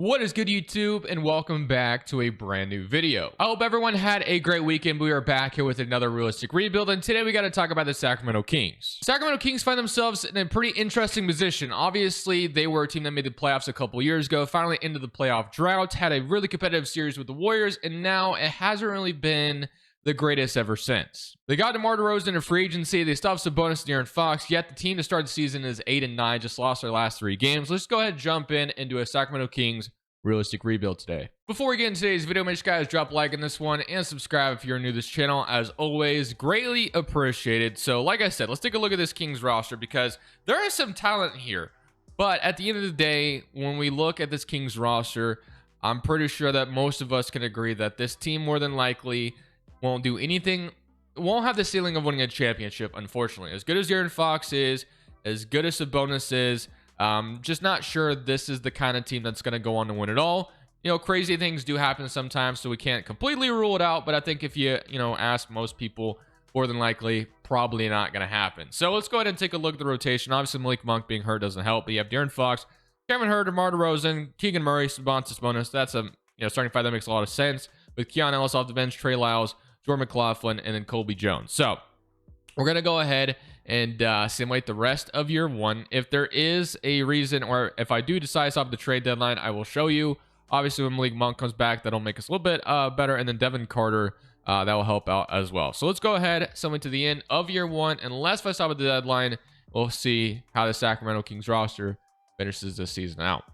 What is good, YouTube, and welcome back to a brand new video. I hope everyone had a great weekend. We are back here with another realistic rebuild, and today we got to talk about the Sacramento Kings. Sacramento Kings find themselves in a pretty interesting position. Obviously, they were a team that made the playoffs a couple years ago, finally into the playoff drought, had a really competitive series with the Warriors, and now it hasn't really been the greatest ever since. They got DeMar DeRozan in a free agency. They still have some bonus to Aaron Fox, yet the team to start the season is 8-9, just lost their last 3 games. Let's go ahead and jump into a Sacramento Kings realistic rebuild today. Before we get into today's video, make sure you guys drop a like on this one and subscribe if you're new to this channel. As always, greatly appreciated. So like I said, let's take a look at this Kings roster because there is some talent here. But at the end of the day, when we look at this Kings roster, I'm pretty sure that most of us can agree that this team more than likely won't do anything, won't have the ceiling of winning a championship, unfortunately. As good as Aaron Fox is, as good as Sabonis is, just not sure this is the kind of team that's going to go on to win it all. You know, crazy things do happen sometimes, so we can't completely rule it out. But I think if you ask most people, more than likely, probably not going to happen. So let's go ahead and take a look at the rotation. Obviously, Malik Monk being hurt doesn't help. But you have De'Aaron Fox, Kevin Hurd, DeMar DeRozan, Keegan Murray, Sabonis. That's a starting five that makes a lot of sense. With Keon Ellis off the bench, Trey Lyles, Jordan McLaughlin, and then Colby Jones. So we're going to go ahead and simulate the rest of year one. If there is a reason, or if I do decide to stop the trade deadline, I will show you. Obviously, when Malik Monk comes back, that'll make us a little bit better. And then Devin Carter, that will help out as well. So let's go ahead, simulate to the end of year one. Unless I stop at the deadline, we'll see how the Sacramento Kings roster finishes this season out.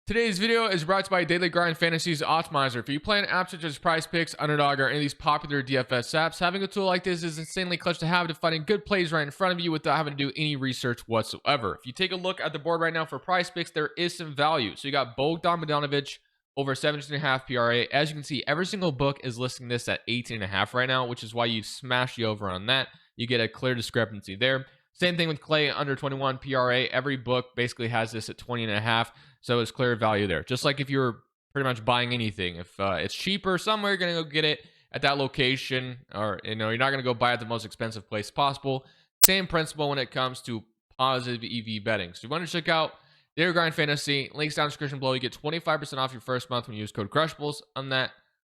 Today's video is brought to you by Daily Grind Fantasies Optimizer. If you play an app such as Prize Picks, Underdog, or any of these popular DFS apps, having a tool like this is insanely clutch to have to finding good plays right in front of you without having to do any research whatsoever. If you take a look at the board right now for Prize Picks, there is some value. So you got Bogdan Bogdanovic over 17.5 PRA. As you can see, every single book is listing this at 18.5 right now, which is why you smash the over on that. You get a clear discrepancy there. Same thing with Clay under 21 PRA. Every book basically has this at 20.5. So it's clear value there. Just like if you're pretty much buying anything, if it's cheaper somewhere, you're gonna go get it at that location, or you're not gonna go buy at the most expensive place possible. Same principle when it comes to positive EV betting. So you want to check out Daily Grind Fantasy. Links down in the description below. You get 25% off your first month when you use code Crushables. On that,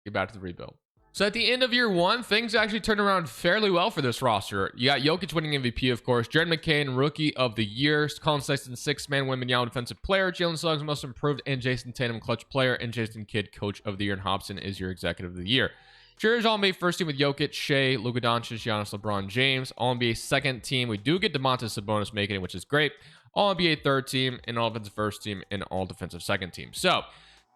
get back to the rebuild. So at the end of year one, things actually turned around fairly well for this roster. You got Jokic winning MVP, of course. Jared McCain, Rookie of the Year. Colin Sexton, 6-man Wembanyama Defensive Player. Jalen Suggs, Most Improved. And Jason Tatum, Clutch Player. And Jason Kidd, Coach of the Year. And Hobson is your Executive of the Year. Cheers All-NBA first team with Jokic, Shea, Luka Doncic, Giannis, LeBron James. All-NBA second team. We do get Domantas Sabonis making it, which is great. All-NBA third team. And All-Defensive first team. And All-Defensive second team. So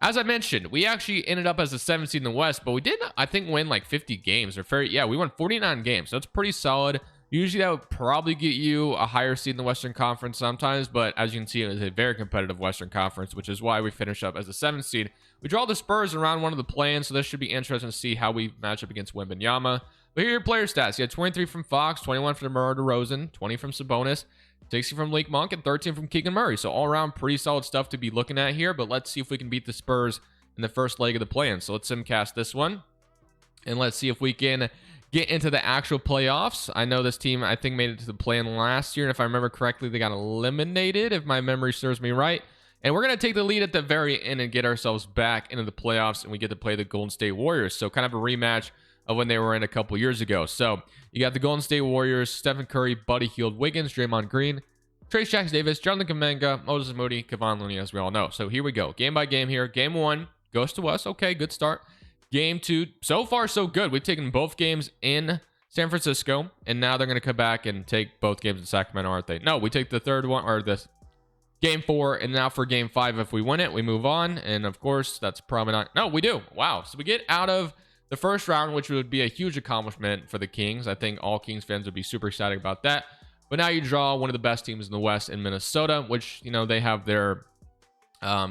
as I mentioned, we actually ended up as the 7th seed in the West, but we did, I think, win like 50 games. We won 49 games. So that's pretty solid. Usually that would probably get you a higher seed in the Western Conference sometimes, but as you can see, it is a very competitive Western Conference, which is why we finish up as the 7th seed. We draw the Spurs around one of the play-ins, so this should be interesting to see how we match up against Wembanyama. But here are your player stats. You had 23 from Fox, 21 from DeMar DeRozan, 20 from Sabonis, 60 from Malik Monk, and 13 from Keegan Murray. So all around pretty solid stuff to be looking at here, but let's see if we can beat the Spurs in the first leg of the play-in. So let's simcast this one, and let's see if we can get into the actual playoffs. I know this team, I think, made it to the play-in last year, and if I remember correctly, they got eliminated, if my memory serves me right. And we're going to take the lead at the very end and get ourselves back into the playoffs, and we get to play the Golden State Warriors. So kind of a rematch of when they were in a couple years ago. So you got the Golden State Warriors, Stephen Curry, Buddy Hield, Wiggins, Draymond Green, Trayce Jackson-Davis, Jonathan Kuminga, Moses Moody, Kevon Looney, as we all know. So here we go. Game by game here. Game 1 goes to us. Okay, good start. Game 2, so far so good. We've taken both games in San Francisco, and now they're going to come back and take both games in Sacramento, aren't they? No, we take the third one, or this Game 4, and now for Game 5, if we win it, we move on. And of course, that's probably not. No, we do. Wow. So we get out of the first round, which would be a huge accomplishment for the Kings. I think all Kings fans would be super excited about that. But now you draw one of the best teams in the West in Minnesota, which, they have their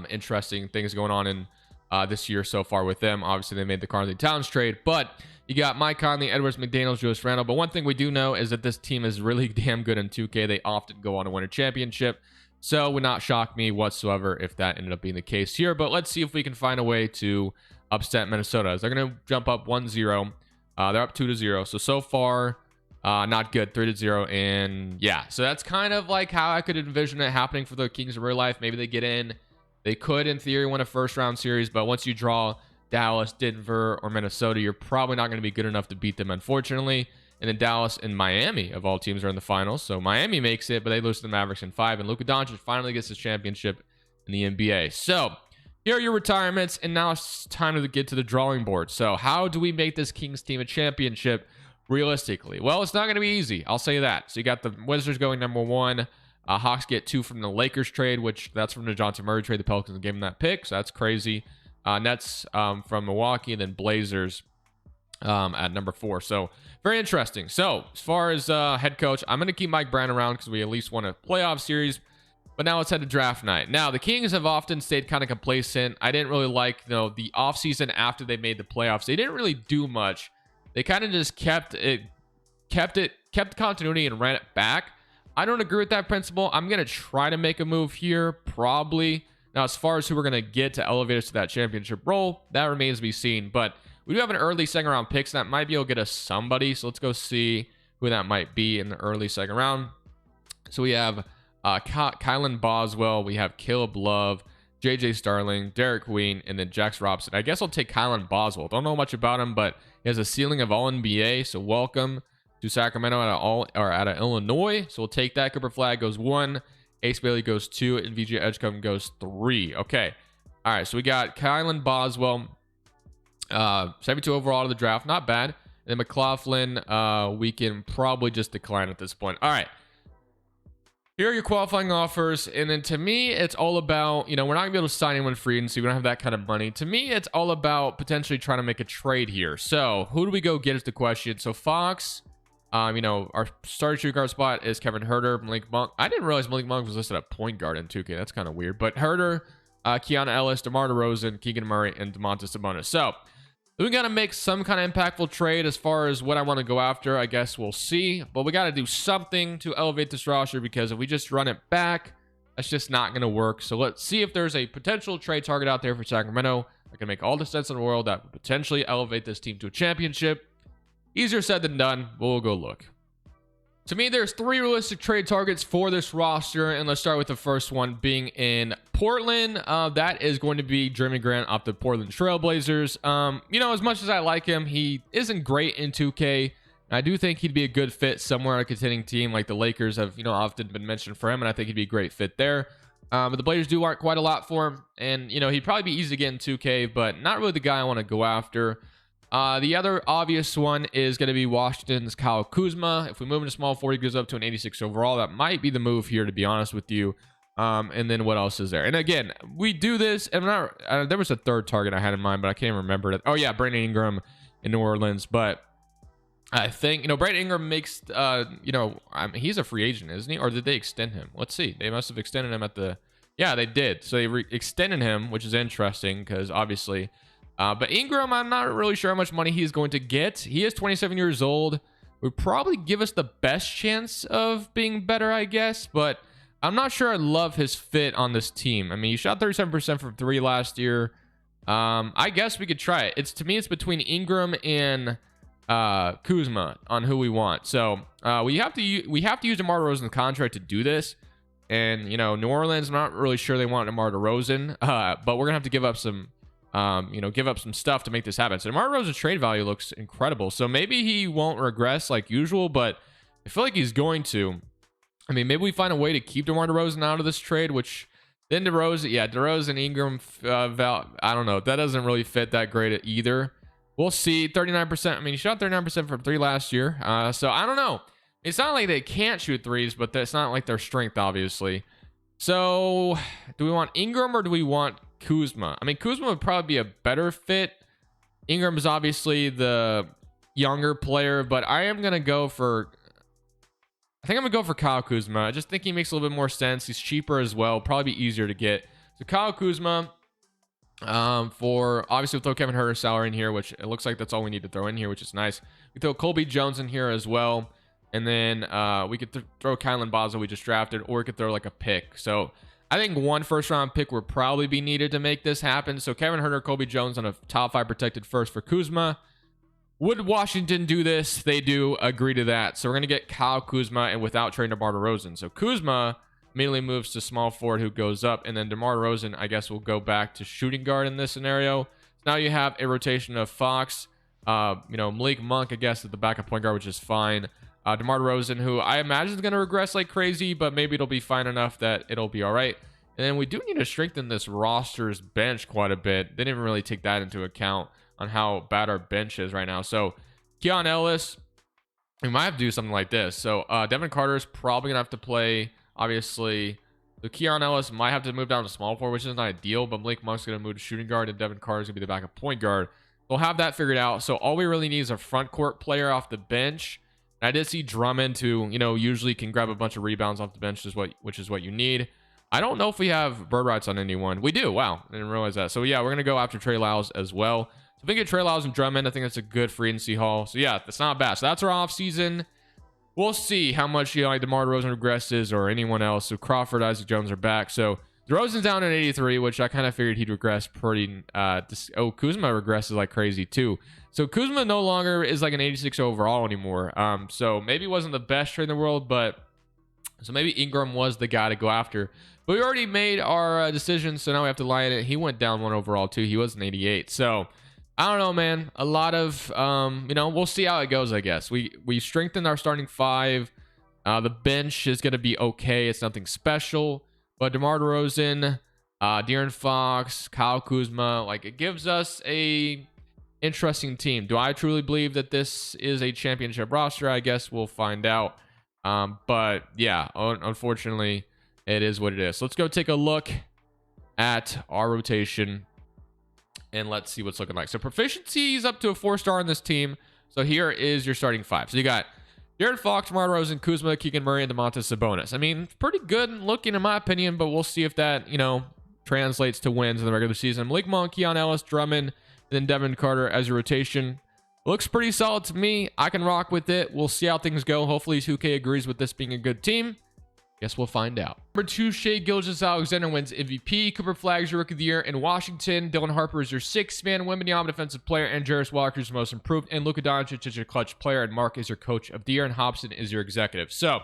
interesting things going on in this year so far with them. Obviously, they made the Karl-Anthony Towns trade, but you got Mike Conley, Edwards, McDaniels, Julius Randle. But one thing we do know is that this team is really damn good in 2K. They often go on to win a championship. So it would not shock me whatsoever if that ended up being the case here. But let's see if we can find a way to upset Minnesota, as they're going to jump up 1-0. They're up 2-0. So far, not good. 3-0. And yeah, so that's kind of like how I could envision it happening for the Kings in real life. Maybe they get in They could, in theory, win a first round series, but once you draw Dallas, Denver, or Minnesota, you're probably not going to be good enough to beat them, unfortunately. And then Dallas and Miami, of all teams, are in the finals. So Miami makes it, but they lose to the Mavericks in 5. And Luka Doncic finally gets his championship in the NBA. So here are your retirements, and now it's time to get to the drawing board. So how do we make this Kings team a championship realistically? Well, it's not going to be easy. I'll say that. So you got the Wizards going number 1. Hawks get 2 from the Lakers trade, which that's from the Dejounte Murray trade. The Pelicans gave him that pick, so that's crazy. Nets from Milwaukee, and then Blazers at number 4. So very interesting. So as far as head coach, I'm going to keep Mike Brown around because we at least won a playoff series. But now let's head to draft night. Now, the Kings have often stayed kind of complacent. I didn't really like, the offseason after they made the playoffs. They didn't really do much. They kind of just kept continuity and ran it back. I don't agree with that principle. I'm going to try to make a move here, probably. Now, as far as who we're going to get to elevate us to that championship role, that remains to be seen. But we do have an early second round pick, so that might be able to get us somebody. So let's go see who that might be in the early second round. So we have Kylan Boswell, we have Caleb Love, JJ Starling, Derek Queen, and then Jax Robson. I guess I'll take Kylan Boswell. Don't know much about him, but he has a ceiling of all NBA. So welcome to Sacramento out of Illinois. So we'll take that. Cooper Flag goes 1, Ace Bailey goes 2, and VJ Edgecombe goes 3. Okay. All right. So we got Kylan Boswell, 72 overall to the draft. Not bad. And then McLaughlin, we can probably just decline at this point. All right. Here are your qualifying offers. And then to me, it's all about, we're not going to be able to sign anyone free agency. We don't have that kind of money. To me, it's all about potentially trying to make a trade here. So who do we go get is the question. So Fox, our starting shooting guard spot is Kevin Huerter, Malik Monk. I didn't realize Malik Monk was listed at point guard in 2K. That's kind of weird. But Huerter, Keanu Ellis, DeMar DeRozan, Keegan Murray, and Domantas Sabonis. So we got to make some kind of impactful trade. As far as what I want to go after, I guess we'll see. But we got to do something to elevate this roster, because if we just run it back, that's just not going to work. So let's see if there's a potential trade target out there for Sacramento that can make all the sense in the world that would potentially elevate this team to a championship. Easier said than done, but we'll go look. To me, there's 3 realistic trade targets for this roster, and let's start with the first one being in Portland. That is going to be Jeremy Grant off the Portland Trailblazers. As much as I like him, he isn't great in 2K. And I do think he'd be a good fit somewhere on a contending team like the Lakers have, often been mentioned for him, and I think he'd be a great fit there. But the Blazers do want quite a lot for him, and he'd probably be easy to get in 2K, but not really the guy I want to go after. The other obvious one is going to be Washington's Kyle Kuzma. If we move into small forward, he goes up to an 86 overall. That might be the move here, to be honest with you. And then what else is there? And again, we do this. And there was a third target I had in mind, but I can't remember it. Oh, yeah, Brandon Ingram in New Orleans. But I think, Brandon Ingram makes, he's a free agent, isn't he? Or did they extend him? Let's see. They must have extended him at the... Yeah, they did. So they extended him, which is interesting because obviously... but Ingram, I'm not really sure how much money he's going to get. He is 27 years old. Would probably give us the best chance of being better, I guess. But I'm not sure I love his fit on this team. I mean, he shot 37% from 3 last year. I guess we could try it. To me, it's between Ingram and Kuzma on who we want. So we have to use DeMar DeRozan's contract to do this. And New Orleans, I'm not really sure they want DeMar DeRozan. But we're gonna have to give up some. Give up some stuff to make this happen. So DeMar DeRozan's trade value looks incredible. So maybe he won't regress like usual, but I feel like he's going to. I mean, maybe we find a way to keep DeMar DeRozan out of this trade, which then DeRozan, Ingram, I don't know. That doesn't really fit that great either. We'll see. 39%. I mean, he shot 39% from 3 last year. So I don't know. It's not like they can't shoot threes, but that's not like their strength, obviously. So do we want Ingram or do we want Kuzma? I mean, Kuzma would probably be a better fit. Ingram is obviously the younger player, but I think I'm going to go for Kyle Kuzma. I just think he makes a little bit more sense. He's cheaper as well. Probably be easier to get. So Kyle Kuzma, for obviously we'll throw Kevin Huerter's salary in here, which it looks like that's all we need to throw in here, which is nice. We throw Colby Jones in here as well. And then we could throw Kylan Boswell we just drafted, or we could throw like a pick. So I think 1 first-round pick would probably be needed to make this happen. So Kevin Huerter, Colby Jones on a top 5 protected first for Kuzma. Would Washington do this? They do agree to that. So we're going to get Kyle Kuzma and without trading DeMar DeRozan. So Kuzma immediately moves to small forward who goes up. And then DeMar DeRozan, I guess, will go back to shooting guard in this scenario. So now you have a rotation of Fox, Malik Monk, I guess, at the backup point guard, which is fine. DeMar DeRozan, who I imagine is going to regress like crazy, but maybe it'll be fine enough that it'll be all right. And then we do need to strengthen this roster's bench quite a bit. They didn't really take that into account on how bad our bench is right now. So Keon Ellis, we might have to do something like this. So Devin Carter is probably going to have to play, obviously. So Keon Ellis might have to move down to small forward, which isn't ideal, but Malik Monk's going to move to shooting guard, and Devin Carter is going to be the backup point guard. We'll have that figured out. So all we really need is a front court player off the bench. And I did see Drummond, who, usually can grab a bunch of rebounds off the bench, which is what you need. I don't know if we have bird rights on anyone. We do. Wow. I didn't realize that. So, yeah, we're going to go after Trey Lyles as well. So, if we get Trey Lyles and Drummond, I think that's a good free agency haul. So, yeah, that's not bad. So, that's our offseason. We'll see how much, DeMar DeRozan regresses or anyone else. So, Crawford, Isaac Jones are back. So, DeRozan's down at 83, which I kind of figured he'd regress pretty. Kuzma regresses like crazy, too. So, Kuzma no longer is like an 86 overall anymore. So, maybe wasn't the best trade in the world, but so maybe Ingram was the guy to go after. But we already made our decision, so now we have to lie in it. He went down 1 overall, too. He was an 88. So, I don't know, man. A lot of, we'll see how it goes, I guess. We strengthened our starting 5. The bench is going to be okay. It's nothing special. But DeMar DeRozan, De'Aaron Fox, Kyle Kuzma, it gives us a interesting team. Do I truly believe that this is a championship roster? I guess we'll find out. But, yeah, unfortunately, it is what it is. So let's go take a look at our rotation and let's see what's looking like. So proficiency is up to a 4-star on this team. So here is your starting 5. So you got De'Aaron Fox, DeMar DeRozan, Kuzma, Keegan Murray, and Domantas Sabonis. I mean, pretty good looking in my opinion, but we'll see if that, translates to wins in the regular season. Malik Monk, Keon Ellis, Drummond, and then Devin Carter as your rotation. Looks pretty solid to me. I can rock with it. We'll see how things go. Hopefully 2K agrees with this being a good team. Guess we'll find out. Number 2, Shai Gilgeous-Alexander wins MVP. Cooper Flagg's your Rookie of the Year in Washington. Dylan Harper is your 6th man. Wembanyama defensive player. And Jarris Walker is your most improved. And Luka Doncic is your clutch player. And Mark is your coach of the year. And Hobson is your executive. So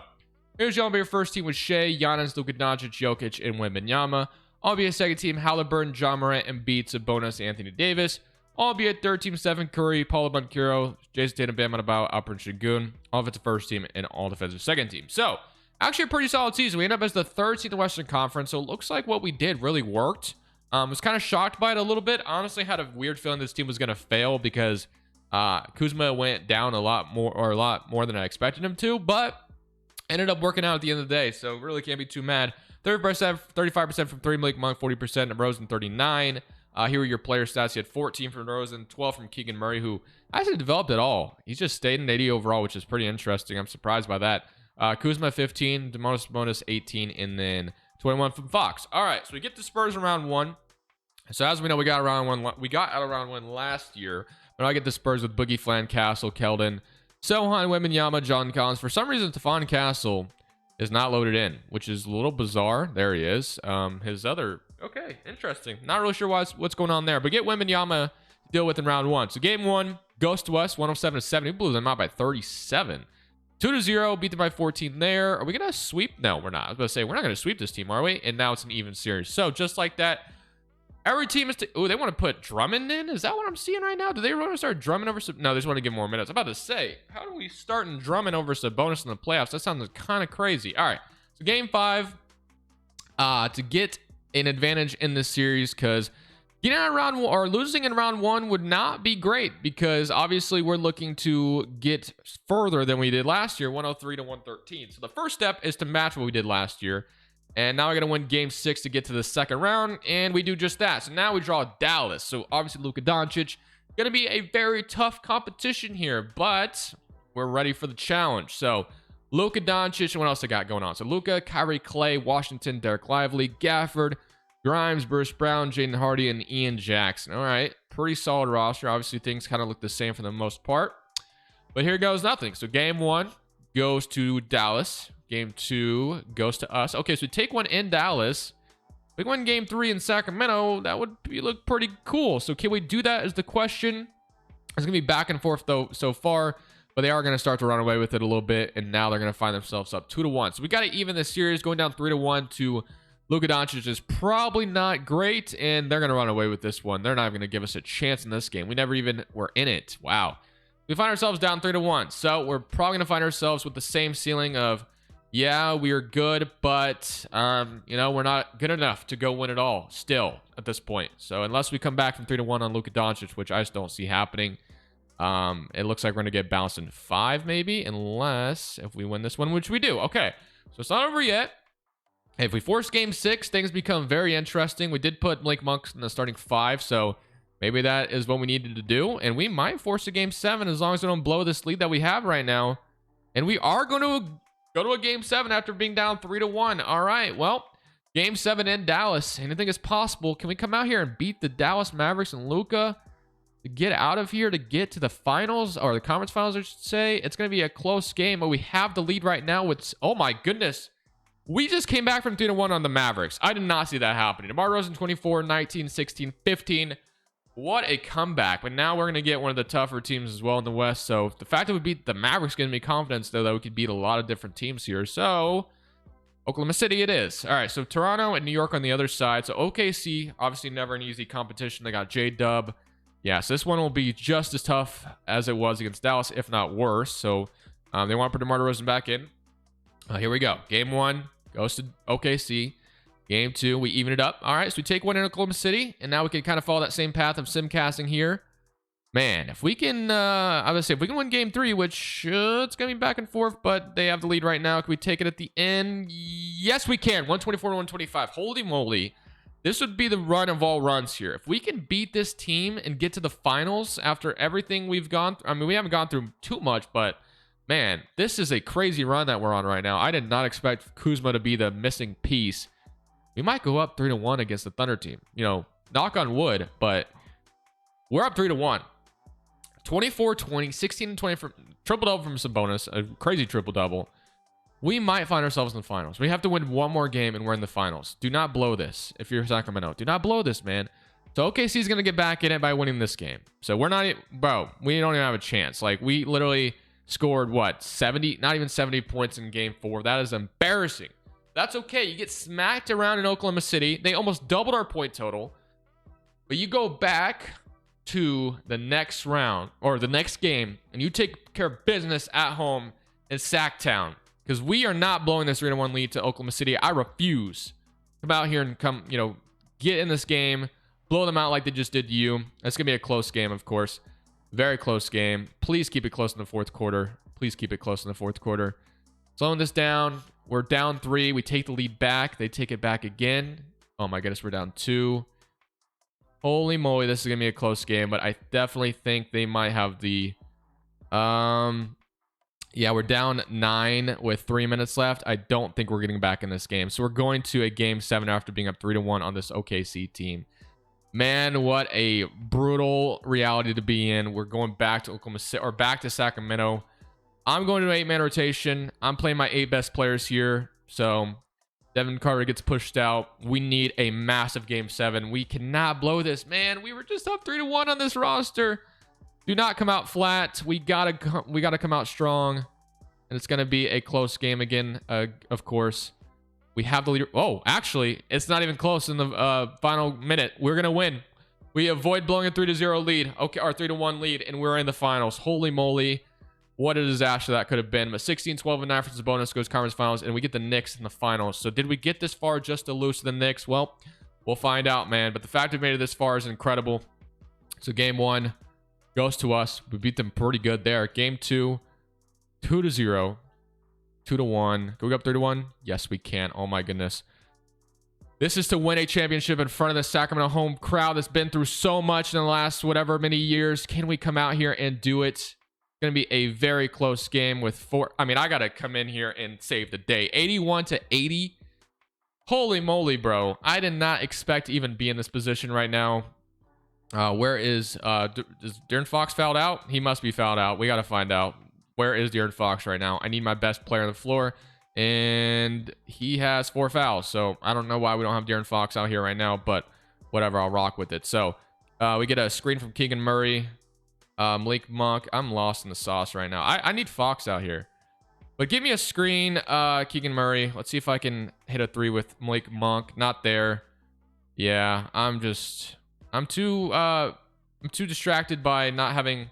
here's your first team with Shai, Giannis, Luka Doncic, Jokic, and Wembanyama. I'll be a second team, Halliburton, John Morant, Embiid, Sabonis, Anthony Davis. I'll be at third team, Stephen Curry, Paulo Banchero, Jason Tatum, Bam Adebayo, Alperen Sengun. All offensive first team and all defensive second team. So actually a pretty solid season. We end up as the 3rd seed in the Western Conference, so it looks like what we did really worked. Was kind of shocked by it a little bit. Honestly, had a weird feeling this team was going to fail because Kuzma went down a lot more than I expected him to, but ended up working out at the end of the day, so really can't be too mad. 35% from 3, Malik Monk, 40%, DeRozan 39. Here are your player stats. He had 14 from DeRozan, 12 from Keegan Murray, who hasn't developed at all. He's just stayed in 80 overall, which is pretty interesting. I'm surprised by that. Kuzma 15, Domantas Sabonis 18, and then 21 from Fox. All right, so we get the Spurs in round 1. So as we know, we got out of round 1 last year, but I get the Spurs with Boogie, Flan, Castle, Keldon, Sohan, Wembanyama, John Collins. For some reason, Stephon Castle is not loaded in, which is a little bizarre. There he is. Okay, interesting. Not really sure what's going on there, but get Wembanyama to deal with in round 1. So game 1 goes to us, 107-70. We blew them out by 37. 2-0, beat them by 14 there. Are we going to sweep? No, we're not. I was about to say, we're not going to sweep this team, are we? And now it's an even series. So just like that, every team is oh, they want to put Drummond in? Is that what I'm seeing right now? Do they want to start Drummond over? No, they just want to give more minutes. I'm about to say, how do we start in Drummond over Sabonis in the playoffs? That sounds kind of crazy. All right, so game 5, to get an advantage in this series, because getting out of round 1 or losing in round 1 would not be great, because obviously we're looking to get further than we did last year, 103-113. So the first step is to match what we did last year. And now we're going to win game 6 to get to the second round. And we do just that. So now we draw Dallas. So obviously Luka Doncic, going to be a very tough competition here, but we're ready for the challenge. So Luka Doncic, and what else I got going on? So Luka, Kyrie, Clay, Washington, Derek Lively, Gafford, Grimes, Bruce Brown, Jaden Hardy, and Ian Jackson. All right, pretty solid roster. Obviously, things kind of look the same for the most part. But here goes nothing. So game 1 goes to Dallas. Game 2 goes to us. Okay, so we take one in Dallas. We win game 3 in Sacramento. That would look pretty cool. So can we do that is the question. It's going to be back and forth, though, so far. but they are going to start to run away with it a little bit, and now they're going to find themselves up 2-1. So we got to even this series. Going down 3-1 to Luka Doncic is probably not great, and they're going to run away with this one. They're not going to give us a chance in this game. We never even were in it. Wow. We find ourselves down 3-1, so we're probably going to find ourselves with the same ceiling of, yeah, we are good, but you know, we're not good enough to go win it all still at this point. So unless we come back from 3-1 on Luka Doncic, which I just don't see happening, it looks like we're gonna get bounced in 5 maybe, unless if we win this one, which we do. Okay, so it's not over yet. If we force game 6, things become very interesting. We did put Blake Monks in the starting 5, so maybe that is what we needed to do, and we might force a game 7 as long as we don't blow this lead that we have right now. And we are going to go to a game 7 after being down 3-1. All right, well, game 7 in Dallas. Anything is possible. Can we come out here and beat the Dallas Mavericks and Luka to get out of here, to get to the finals, or the conference finals, I should say? It's going to be a close game, but we have the lead right now with, oh my goodness. We just came back from 3-1 on the Mavericks. I did not see that happening. DeMar DeRozan 24, 19, 16, 15. What a comeback. But now we're going to get one of the tougher teams as well in the West. So the fact that we beat the Mavericks gives me confidence, though, that we could beat a lot of different teams here. So Oklahoma City it is. All right, so Toronto and New York on the other side. So OKC, obviously never an easy competition. They got J-Dub. Yeah, so this one will be just as tough as it was against Dallas, if not worse. So they want to put DeMar DeRozan back in. Here we go. Game 1 goes to OKC. Game 2, we even it up. All right, so we take one in Oklahoma City, and now we can kind of follow that same path of simcasting here. Man, if we can, I would say, if we can win game 3, which it's going to be back and forth, but they have the lead right now. Can we take it at the end? Yes, we can. 124 to 125. Holy moly. This would be the run of all runs here. If we can beat this team and get to the finals after everything we've gone through, I mean, we haven't gone through too much, but man, this is a crazy run that we're on right now. I did not expect Kuzma to be the missing piece. We might go up 3-1 against the Thunder team. You know, knock on wood, but we're up 3-1. 24-20, 16-20 from triple-double from Sabonis, a crazy triple-double. We might find ourselves in the finals. We have to win one more game, and we're in the finals. Do not blow this if you're Sacramento. Do not blow this, man. So OKC is going to get back in it by winning this game. So we're not, bro, we don't even have a chance. Like, we literally scored, what, 70, not even 70 points in game 4. That is embarrassing. That's okay. You get smacked around in Oklahoma City. They almost doubled our point total. But you go back to the next round or the next game, and you take care of business at home in Sacktown. Because we are not blowing this 3-1 lead to Oklahoma City. I refuse. Come out here and come, you know, get in this game, blow them out like they just did to you. It's going to be a close game, of course. Very close game. Please keep it close in the fourth quarter. Please keep it close in the fourth quarter. Slowing this down. We're down 3. We take the lead back. They take it back again. Oh my goodness, we're down 2. Holy moly, this is going to be a close game, but I definitely think they might have the... Yeah, we're down 9 with 3 minutes left. I don't think we're getting back in this game. So we're going to a game 7 after being up 3-1 on this OKC team. Man, what a brutal reality to be in. We're going back to Oklahoma City, or back to Sacramento. I'm going to an 8-man rotation. I'm playing my 8 best players here. So Devin Carter gets pushed out. We need a massive game 7. We cannot blow this, man. We were just up 3-1 on this roster. Do not come out flat. We gotta come out strong, and it's gonna be a close game again. Of course, we have the leader. Oh, actually, it's not even close in the final minute. We're gonna win. We avoid blowing a 3-0 lead. Okay, our 3-1 lead, and we're in the finals. Holy moly, what a disaster that could have been. But 16, 12, and 9 for Sabonis goes conference finals, and we get the Knicks in the finals. So did we get this far just to lose to the Knicks? Well, we'll find out, man. But the fact we made it this far is incredible. So game 1 goes to us. We beat them pretty good there. Game 2, 2-0, 2-1. Can we go up 3-1? Yes, we can. Oh my goodness. This is to win a championship in front of the Sacramento home crowd that's been through so much in the last whatever many years. Can we come out here and do it? It's going to be a very close game with 4. I mean, I got to come in here and save the day. 81-80. Holy moly, bro. I did not expect to even be in this position right now. Where is De'Aaron Fox fouled out? He must be fouled out. We got to find out. Where is De'Aaron Fox right now? I need my best player on the floor, and he has 4 fouls. So I don't know why we don't have De'Aaron Fox out here right now, but whatever, I'll rock with it. So we get a screen from Keegan Murray. Malik Monk. I'm lost in the sauce right now. I need Fox out here. But give me a screen, Keegan Murray. Let's see if I can hit a 3 with Malik Monk. Not there. Yeah, I'm too distracted by not having.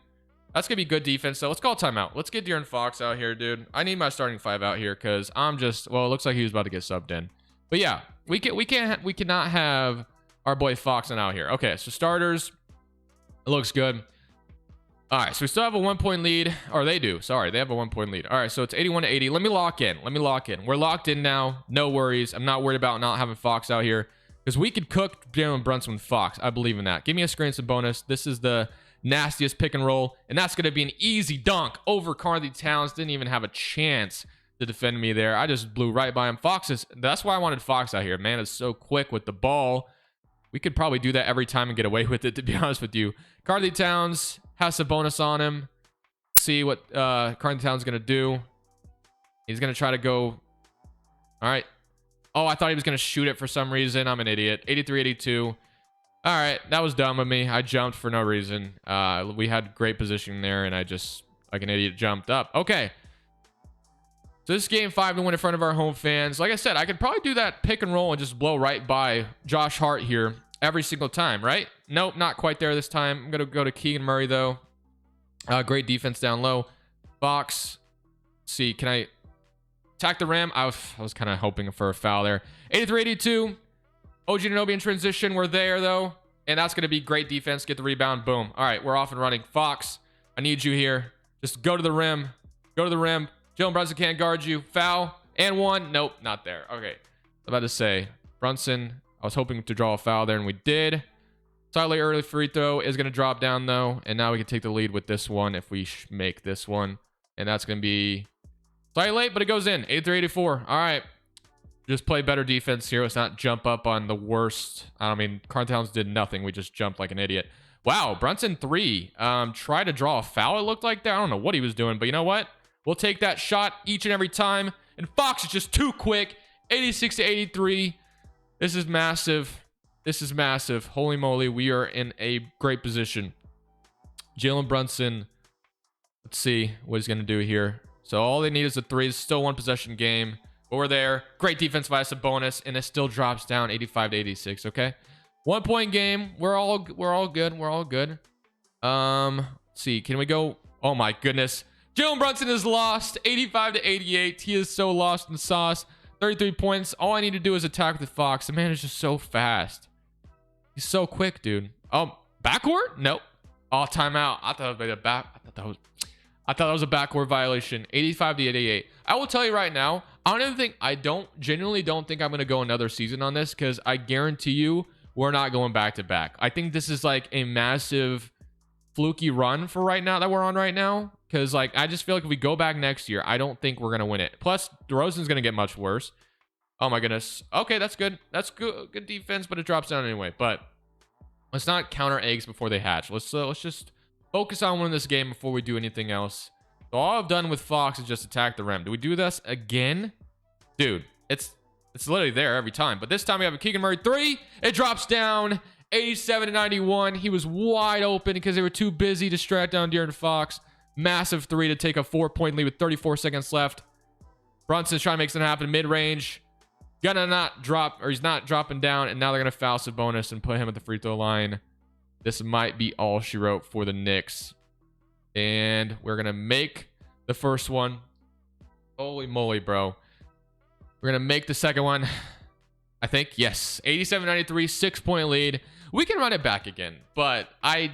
That's gonna be good defense. So let's call timeout. Let's get De'Aaron Fox out here, dude. I need my starting 5 out here because I'm just. Well, it looks like he was about to get subbed in. But yeah, we cannot have our boy Fox out here. Okay, so starters. It looks good. All right, so we still have a 1-point lead, or they do. Sorry, they have a 1-point lead. All right, so it's 81-80. Let me lock in. We're locked in now. No worries. I'm not worried about not having Fox out here because we could cook Jalen Brunson with Fox. I believe in that. Give me a screen, some bonus. This is the nastiest pick and roll, and that's going to be an easy dunk over Karl-Anthony Towns. Didn't even have a chance to defend me there. I just blew right by him. That's why I wanted Fox out here. Man, it's so quick with the ball. We could probably do that every time and get away with it, to be honest with you. Karl-Anthony Towns has a bonus on him. See what Karl-Anthony Towns is going to do. He's going to try to go. All right. Oh, I thought he was going to shoot it for some reason. I'm an idiot. 83-82. All right. That was dumb of me. I jumped for no reason. We had great positioning there, and I just, like an idiot, jumped up. Okay. So this game 5 to win in front of our home fans. Like I said, I could probably do that pick and roll and just blow right by Josh Hart here every single time, right? Nope, not quite there this time. I'm going to go to Keegan Murray, though. Great defense down low. Fox. Let's see, can I attack the rim? I was kind of hoping for a foul there. 83-82. OG Anunoby in transition. We're there, though. And that's going to be great defense. Get the rebound. Boom. All right, we're off and running. Fox, I need you here. Just go to the rim. Go to the rim. Jalen Brunson can't guard you. Foul. And 1. Nope, not there. Okay. I'm about to say, Brunson, I was hoping to draw a foul there, and we did. Slightly early free throw is going to drop down, though. And now we can take the lead with this one if we make this one. And that's going to be slightly late, but it goes in. 83-84. All right. Just play better defense here. Let's not jump up on the worst. I mean, Karl-Anthony Towns did nothing. We just jumped like an idiot. Wow, Brunson 3. Try to draw a foul, it looked like that. I don't know what he was doing, but you know what? We'll take that shot each and every time. And Fox is just too quick. 86-83. This is massive. This is massive. Holy moly, we are in a great position. Jalen Brunson. Let's see what he's going to do here. So all they need is a 3. It's still 1 possession game. But we're there. Great defense via bonus, and it still drops down 85-86. Okay, 1-point game. We're all good. We're all good. Let's see. Can we go? Oh my goodness. Jalen Brunson is lost. 85-88. He is so lost in the sauce. 33 points. All I need to do is attack with Fox. The man is just so fast. He's so quick, dude. Backward? Nope. Oh, timeout. I thought that was a backward violation. 85-88. I will tell you right now, I genuinely don't think I'm going to go another season on this because I guarantee you we're not going back to back. I think this is like a massive fluky run for right now that we're on right now. Because like I just feel like if we go back next year, I don't think we're going to win it. Plus, DeRozan's going to get much worse. Oh my goodness. Okay, that's good. That's good defense, but it drops down anyway. But let's not counter eggs before they hatch. Let's just focus on winning this game before we do anything else. So all I've done with Fox is just attack the rim. Do we do this again? Dude, it's literally there every time. But this time we have a Keegan Murray 3. It drops down 87-91. He was wide open because they were too busy to distract down De'Aaron Fox. Massive 3 to take a 4-point lead with 34 seconds left. Brunson's trying to make something happen mid-range. Gonna not drop, or he's not dropping down, and now they're gonna foul Sabonis and put him at the free throw line. This might be all she wrote for the Knicks. And we're gonna make the first one. Holy moly, bro. We're gonna make the second one. I think, yes. 87-93, 6-point lead. We can run it back again, but I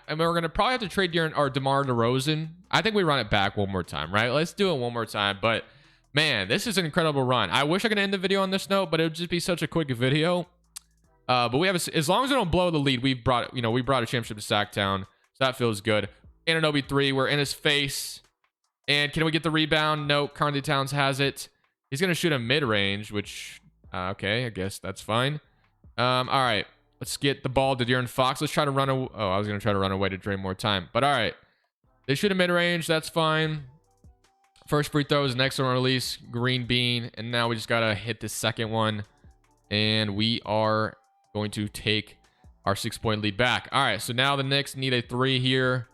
mean, we're gonna probably have to trade DeMar DeRozan. I think we run it back one more time, right? Let's do it one more time. But man, this is an incredible run. I wish I could end the video on this note, but it would just be such a quick video. But we have as long as we don't blow the lead, we brought a championship to Sacktown, so that feels good. Anunoby 3, we're in his face, and can we get the rebound? Nope. Karl-Anthony Towns has it. He's gonna shoot a mid-range, which okay, I guess that's fine. All right. Let's get the ball to De'Aaron Fox. Let's try to run away. Oh, I was going to try to run away to drain more time. But all right. They shoot a mid-range. That's fine. First free throw is next one release. Green bean. And now we just got to hit the second one. And we are going to take our 6-point lead back. All right. So now the Knicks need a 3 here.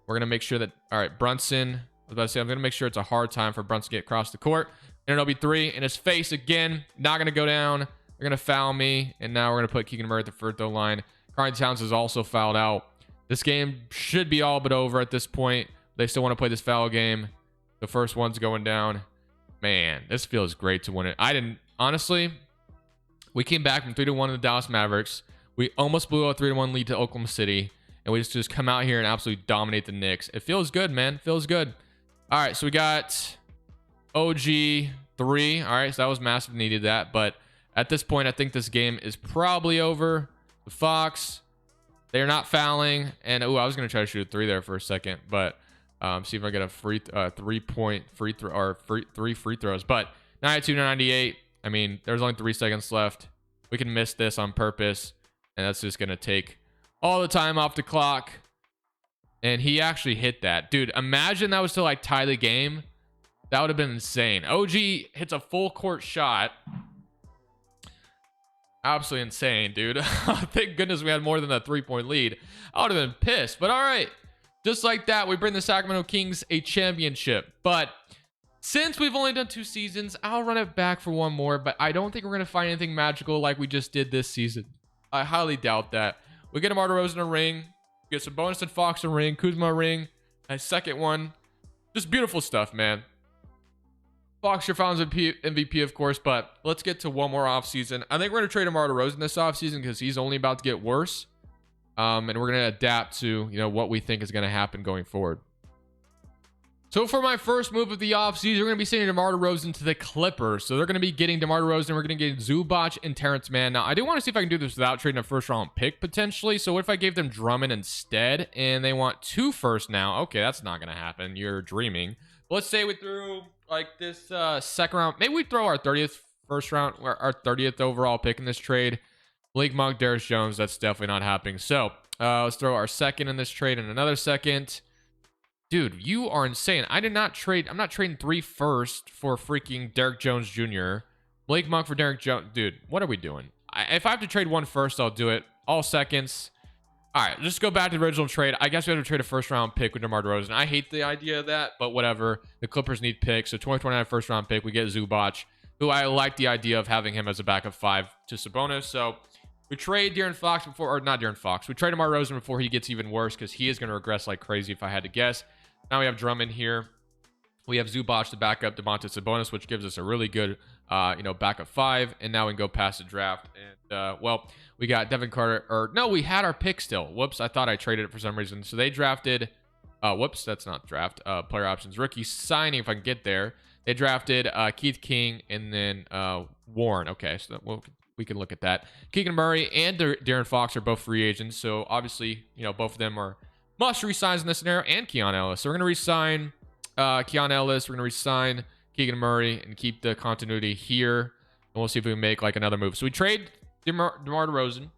We're going to make sure that, all right, Brunson, I was about to say, I'm going to make sure it's a hard time for Brunson to get across the court. And it'll be 3 in his face again. Not going to go down. They're going to foul me. And now we're going to put Keegan Murray at the free throw line. Karl Towns is also fouled out. This game should be all but over at this point. They still want to play this foul game. The first one's going down. Man, this feels great to win it. Honestly, we came back from 3-1 to the Dallas Mavericks. We almost blew a 3-1 lead to Oklahoma City. And we just come out here and absolutely dominate the Knicks. It feels good, man. Feels good. All right, so we got OG 3. All right, so that was massive. Needed that. But at this point, I think this game is probably over. The Fox, they're not fouling. And, I was going to try to shoot a 3 there for a second. But see if I get a free 3-point free throw or 3 free throws. But 92-98. I mean, there's only 3 seconds left. We can miss this on purpose. And that's just going to take all the time off the clock. And he actually hit that. Dude, imagine that was to like tie the game. That would have been insane. OG hits a full court shot. Absolutely insane, dude. Thank goodness we had more than a 3-point lead. I would have been pissed. But all right. Just like that, we bring the Sacramento Kings a championship. But since we've only done 2 seasons, I'll run it back for one more. But I don't think we're going to find anything magical like we just did this season. I highly doubt that. We get DeMar DeRozan a ring. We get some bonus and Fox a ring. Kuzma a ring. A second one. Just beautiful stuff, man. Fox, your Finals MVP, of course. But let's get to one more offseason. I think we're going to trade DeMar DeRozan this offseason because he's only about to get worse. And we're going to adapt to, what we think is going to happen going forward. So for my first move of the offseason, we're going to be sending DeMar DeRozan to the Clippers. So they're going to be getting DeMar DeRozan. We're going to get Zubac and Terrence Mann. Now, I do want to see if I can do this without trading a first-round pick, potentially. So what if I gave them Drummond instead? And they want 2 firsts now. Okay, that's not going to happen. You're dreaming. But let's say we threw, like, this second round. Maybe we throw our 30th first round, or our 30th overall pick in this trade. Malik Monk, Darius Jones. That's definitely not happening. So let's throw our second in this trade and another second. Dude, you are insane. I did not trade. I'm not trading 3 firsts for freaking Derrick Jones Jr. Blake Monk for Derrick Jones. Dude, what are we doing? If I have to trade 1 first, I'll do it. All seconds. All right, just go back to the original trade. I guess we have to trade a first-round pick with DeMar DeRozan. I hate the idea of that, but whatever. The Clippers need picks. So 2029 first-round pick. We get Zubac, who I like the idea of having him as a backup 5 to Sabonis. So we trade De'Aaron Fox before, or not De'Aaron Fox. We trade DeMar DeRozan before he gets even worse because he is going to regress like crazy if I had to guess. Now we have Drummond here. We have Zubac to back up Domantas Sabonis, which gives us a really good, backup 5. And now we can go past the draft. And, we got Devin Carter. Or, no, we had our pick still. Whoops, I thought I traded it for some reason. So they drafted, whoops, that's not draft. Player options. Rookie signing, if I can get there. They drafted Keith King and then Warren. Okay, so we can look at that. Keegan Murray and De'Aaron Fox are both free agents. So, obviously, both of them are must resign in this scenario, and Keon Ellis. So we're going to resign Keon Ellis. We're going to resign Keegan Murray and keep the continuity here. And we'll see if we can make like another move. So we trade DeMar DeRozan.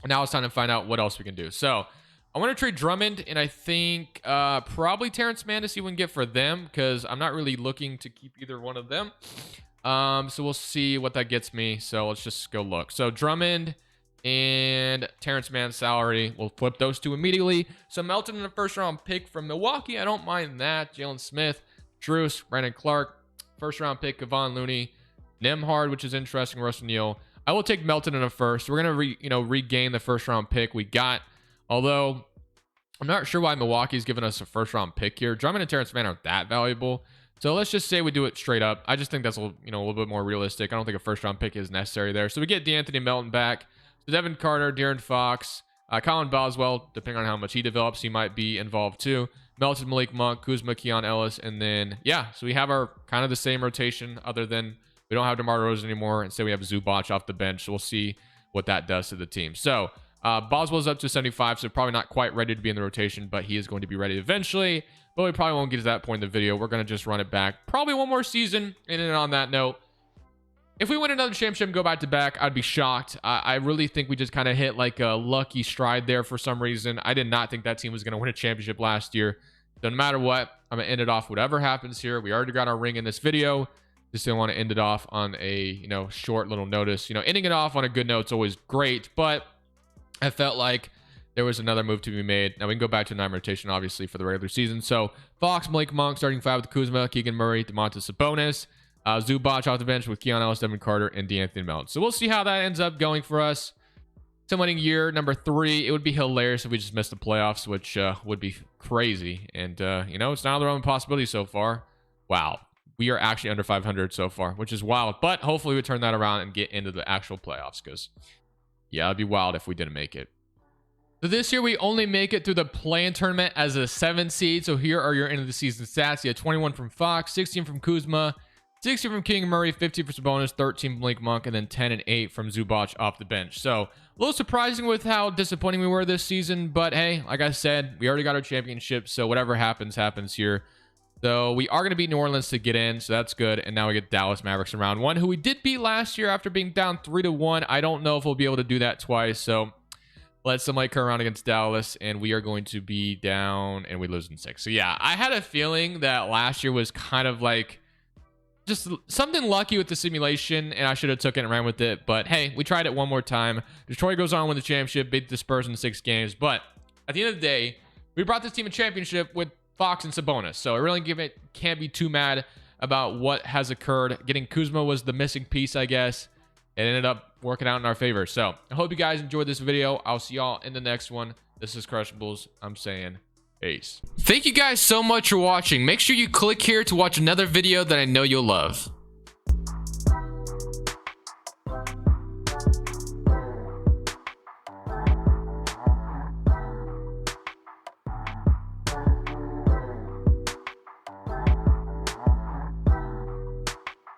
And now it's time to find out what else we can do. So I want to trade Drummond and I think probably Terrence Mann to see what we can get for them because I'm not really looking to keep either one of them. So we'll see what that gets me. So let's just go look. So Drummond and Terrence Mann's salary. We'll flip those 2 immediately. So Melton in the first round pick from Milwaukee. I don't mind that. Jalen Smith, Truce, Brandon Clark. First round pick, Kevon Looney. Nembhard, which is interesting. Russell Neal. I will take Melton in a first. We're going to regain the first round pick we got. Although I'm not sure why Milwaukee's given us a first round pick here. Drummond and Terrence Mann aren't that valuable. So let's just say we do it straight up. I just think that's a little bit more realistic. I don't think a first round pick is necessary there. So we get DeAnthony Melton back. So Devin Carter, De'Aaron Fox, Colin Boswell, depending on how much he develops, he might be involved too. Melton, Malik Monk, Kuzma, Keon Ellis, and then, so we have our kind of the same rotation other than we don't have DeMar DeRozan anymore. Instead, we have Zubac off the bench. So we'll see what that does to the team. So Boswell's up to 75, so probably not quite ready to be in the rotation, but he is going to be ready eventually. But we probably won't get to that point in the video. We're going to just run it back. Probably one more season. And then on that note, if we win another championship and go back to back, I'd be shocked. I really think we just kind of hit like a lucky stride there for some reason. I did not think that team was going to win a championship last year. So no matter what, I'm going to end it off whatever happens here. We already got our ring in this video. Just didn't want to end it off on a, short little notice. Ending it off on a good note is always great. But I felt like there was another move to be made. Now we can go back to 9 rotation, obviously, for the regular season. So Fox, Malik Monk, starting 5 with Kuzma, Keegan Murray, Domantas Sabonis, Zubac off the bench with Keon Ellis, Devin Carter, and D'Anthony Melton. So we'll see how that ends up going for us. Winning year number 3. It would be hilarious if we just missed the playoffs, which would be crazy. And you know, it's not the wrong possibility so far. Wow, we are actually under 500 so far, which is wild. But hopefully we turn that around and get into the actual playoffs, because yeah, it'd be wild if we didn't make it. So this year we only make it through the play-in tournament as a 7 seed. So here are your end of the season stats. You had 21 from Fox, 16 from Kuzma, 60 from King Murray, 50 for Sabonis, 13 from Blake Monk, and then 10 and 8 from Zubac off the bench. So a little surprising with how disappointing we were this season, but hey, like I said, we already got our championship, so whatever happens, happens here. So we are going to beat New Orleans to get in, so that's good. And now we get Dallas Mavericks in round 1, who we did beat last year after being down 3-1. I don't know if we'll be able to do that twice, so let's somebody come around against Dallas, and we are going to be down, and we lose in 6. So yeah, I had a feeling that last year was kind of like just something lucky with the simulation, and I should have took it and ran with it. But hey, we tried it one more time. Detroit goes on with the championship, beat the Spurs in 6 games. But at the end of the day, we brought this team a championship with Fox and Sabonis. So I really can't be too mad about what has occurred. Getting Kuzma was the missing piece, I guess. It ended up working out in our favor. So I hope you guys enjoyed this video. I'll see y'all in the next one. This is Crushables. I'm saying peace. Thank you guys so much for watching. Make sure you click here to watch another video that I know you'll love.